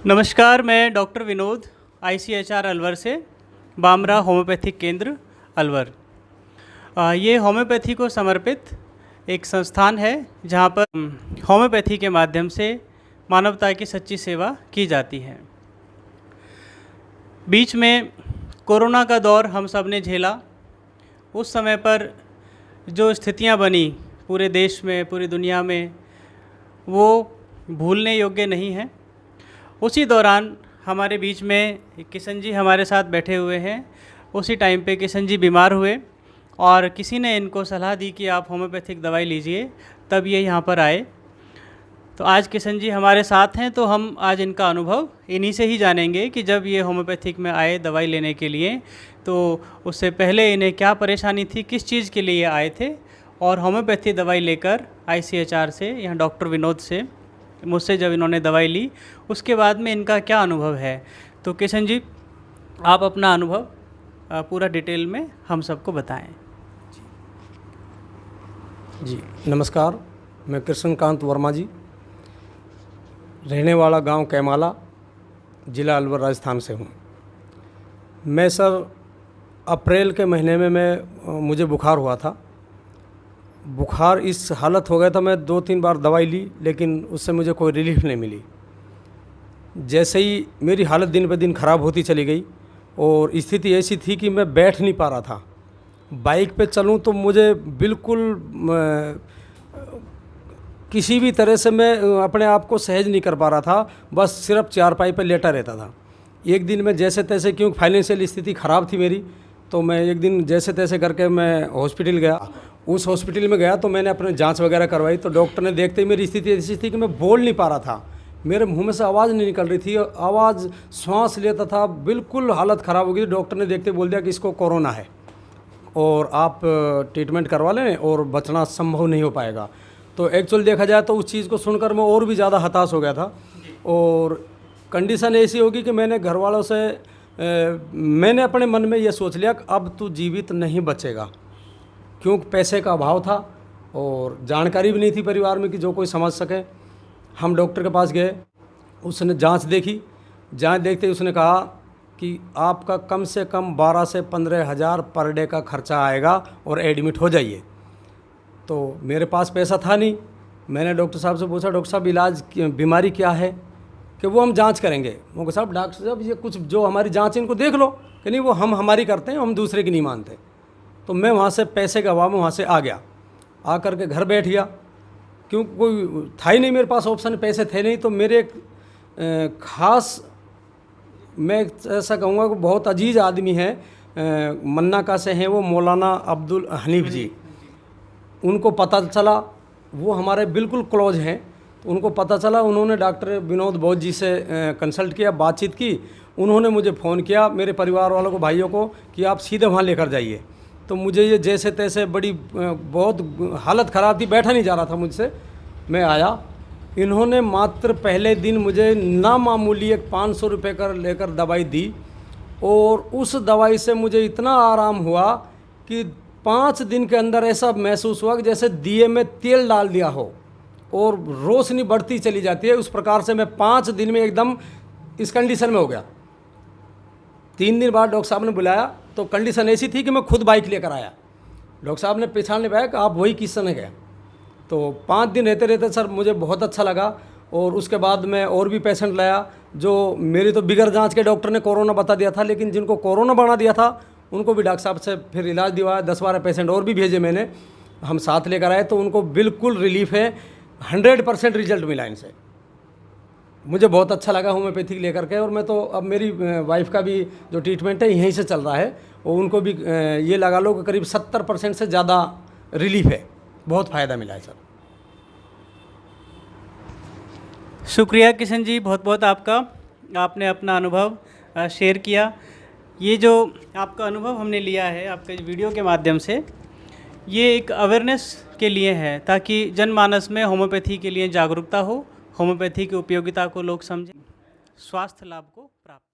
नमस्कार, मैं doctor Vinod ICHR Alwar से, बामरा होम्योपैथिक केंद्र अलवर। ये होम्योपैथी को समर्पित एक संस्थान है जहाँ पर होम्योपैथी के माध्यम से मानवता की सच्ची सेवा की जाती है। बीच में कोरोना का दौर हम सब ने झेला। उस समय पर जो स्थितियाँ बनी पूरे देश में, पूरी दुनिया में, वो भूलने योग्य नहीं है। उसी दौरान हमारे बीच में किशन जी हमारे साथ बैठे हुए हैं। उसी टाइम पे किशन जी बीमार हुए और किसी ने इनको सलाह दी कि आप होम्योपैथिक दवाई लीजिए, तब ये यहाँ पर आए। तो आज किशन जी हमारे साथ हैं, तो हम आज इनका अनुभव इन्हीं से ही जानेंगे कि जब ये होम्योपैथिक में आए दवाई लेने के लिए, तो उससे पहले इन्हें क्या परेशानी थी, किस चीज़ के लिए आए थे, और होम्योपैथी दवाई लेकर ICHR से, यहाँ डॉक्टर विनोद से, मुझसे जब इन्होंने दवाई ली, उसके बाद में इनका क्या अनुभव है। तो किशन जी, आप अपना अनुभव पूरा डिटेल में हम सबको बताएं। जी नमस्कार, मैं कृष्णकांत वर्मा जी, रहने वाला गांव कैमाला, ज़िला अलवर, राजस्थान से हूं। मैं सर अप्रैल के महीने में मुझे बुखार हुआ था। बुखार इस हालत हो गया था, मैं 2-3 बार दवाई ली, लेकिन उससे मुझे कोई रिलीफ नहीं मिली। जैसे ही मेरी हालत दिन ब दिन ख़राब होती चली गई और स्थिति ऐसी थी कि मैं बैठ नहीं पा रहा था। बाइक पे चलूं तो मुझे बिल्कुल किसी भी तरह से मैं अपने आप को सहज नहीं कर पा रहा था, बस सिर्फ चारपाई पे लेटा रहता था। एक दिन मैं जैसे तैसे, क्योंकि फाइनेंशियल स्थिति ख़राब थी मेरी, तो मैं एक दिन जैसे तैसे करके मैं हॉस्पिटल गया। उस हॉस्पिटल में गया तो मैंने अपने जांच वगैरह करवाई, तो डॉक्टर ने देखते ही मेरी स्थिति ऐसी थी कि मैं बोल नहीं पा रहा था, मेरे मुंह में से आवाज़ नहीं निकल रही थी, आवाज़ सांस लेता था, बिल्कुल हालत ख़राब हो गई। डॉक्टर ने देखते बोल दिया कि इसको कोरोना है और आप ट्रीटमेंट करवा लें और बचना संभव नहीं हो पाएगा। तो एक्चुअल देखा जाए तो उस चीज़ को सुनकर मैं और भी ज़्यादा हताश हो गया था। और कंडीशन ऐसी होगी कि मैंने घर वालों से मैंने अपने मन में ये सोच लिया कि अब तू जीवित नहीं बचेगा, क्योंकि पैसे का अभाव था और जानकारी भी नहीं थी परिवार में कि जो कोई समझ सके। हम डॉक्टर के पास गए, उसने जांच देखी। जांच देखते ही उसने कहा कि आपका कम से कम 12 से 15 हज़ार पर डे का खर्चा आएगा और एडमिट हो जाइए। तो मेरे पास पैसा था नहीं। मैंने डॉक्टर साहब से पूछा, डॉक्टर साहब इलाज बीमारी क्या है, कि वो हम जांच करेंगे। वो कहा, साहब डॉक्टर साहब ये कुछ जो हमारी जांच इनको देख लो, कि नहीं वो हम हमारी करते हैं, हम दूसरे की नहीं मानते। तो मैं वहाँ से पैसे के अभाव में वहाँ से आ गया। आ कर के घर बैठ गया, क्योंकि कोई था ही नहीं मेरे पास ऑप्शन, पैसे थे नहीं। तो मेरे एक ख़ास, मैं ऐसा कहूँगा कि बहुत अजीज़ आदमी हैं, मन्ना का से हैं वो, मौलाना अब्दुल हनीफ जी। उनको पता चला, वो हमारे बिल्कुल क्लोज हैं, तो उनको पता चला। उन्होंने डॉक्टर विनोद बोध जी से कंसल्ट किया, बातचीत की। उन्होंने मुझे फ़ोन किया, मेरे परिवार वालों को, भाइयों को, कि आप सीधे वहाँ लेकर जाइए। तो मुझे ये जैसे तैसे बड़ी बहुत हालत ख़राब थी, बैठा नहीं जा रहा था मुझसे। मैं आया, इन्होंने मात्र पहले दिन मुझे नामामूली एक 500 रुपये कर लेकर दवाई दी, और उस दवाई से मुझे इतना आराम हुआ कि 5 दिन के अंदर ऐसा महसूस हुआ कि जैसे दिए में तेल डाल दिया हो और रोशनी बढ़ती चली जाती है। उस प्रकार से मैं 5 दिन में एकदम इस कंडीशन में हो गया। 3 दिन बाद डॉक्टर साहब ने बुलाया, तो कंडीशन ऐसी थी कि मैं खुद बाइक लेकर आया। डॉक्टर साहब ने पहचान नहीं पाया कि आप वही किशन है गया। तो 5 दिन रहते रहते सर मुझे बहुत अच्छा लगा। और उसके बाद मैं और भी पेशेंट लाया, जो मेरी तो बिगर जांच के डॉक्टर ने कोरोना बता दिया था, लेकिन जिनको कोरोना बना दिया था उनको भी डॉक्टर साहब से फिर इलाज दिवाया। 10-12 पेशेंट और भी भेजे मैंने, हम साथ लेकर आए, तो उनको बिल्कुल रिलीफ है, 100% रिजल्ट मिला इनसे। मुझे बहुत अच्छा लगा होम्योपैथिक लेकर के। और मैं तो अब मेरी वाइफ का भी जो ट्रीटमेंट है यहीं से चल रहा है, और उनको भी ये लगा लो कि करीब 70% से ज़्यादा रिलीफ है, बहुत फ़ायदा मिला है सर। शुक्रिया किशन जी, बहुत बहुत आपका, आपने अपना अनुभव शेयर किया। ये जो आपका अनुभव हमने लिया है आपके वीडियो के माध्यम से, ये एक अवेयरनेस के लिए है, ताकि जनमानस में होम्योपैथी के लिए जागरूकता हो, होम्योपैथी की उपयोगिता को लोग समझें, स्वास्थ्य लाभ को प्राप्त